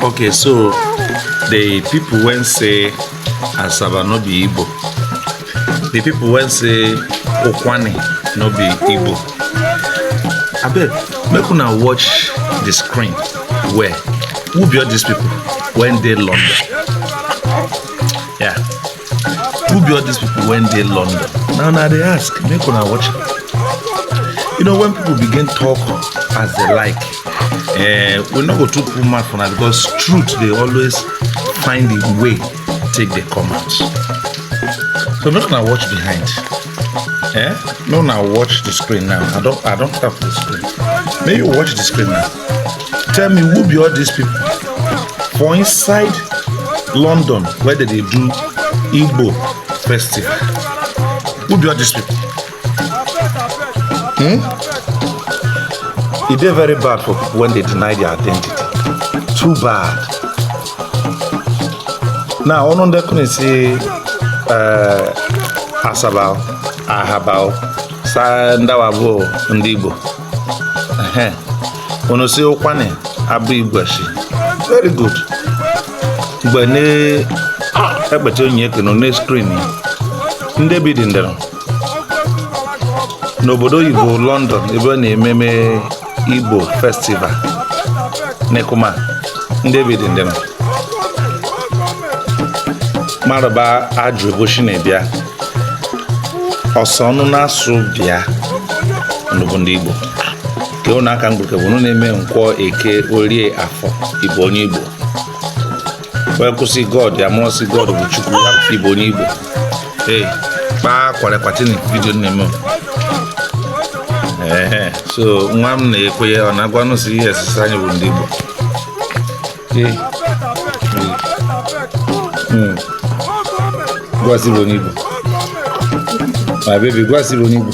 Okay, so the people when say Asaba no be Igbo. The people when say Ukwuani no be Igbo. I bet make una watch the screen where who be all these people when they London. Yeah. Who be all these people when they London? Now they ask, make una watch. You know, when people begin talk as they like, we're not going to put mad for that because truth they always find a way take the come out. So make una watch behind. No, now watch the screen now. I don't tap the screen. Maybe you watch the screen now. Tell me who be all these people for inside London where they do Igbo festival. Who be all these people? It is very bad for people when they deny their identity. Too bad. Now, on the corner say Asaba, Ahabao, Sandawabo, Ndibo. Ono say Ukwuani, Abu Igweshi. Very good. But ne, everybody on your screen. Nde be in there. N'obodo Igbo London ebe na-ememe Igbo festival nekuma ndị bi dị ndịna maraba ajụ ebochi na-ebịa ọsọ ọnụ na-asụ bịa n'obodo ndị Igbo ka ọ na-aka mgbe bụ na-eme nkwọ eke orie afọ Igbo onye Igbo wee kwụsị God ya mụọsị God bụ Chukwu ya Igbo onye Igbo kpaa kwarekwatini vidio na-eme so nwa m na-ekwe ọ na-agwa n'ụsị ihe esisa anyị bụ ndị Igbo gwasị bụ onye Igbo my baby gwasị bụ onye Igbo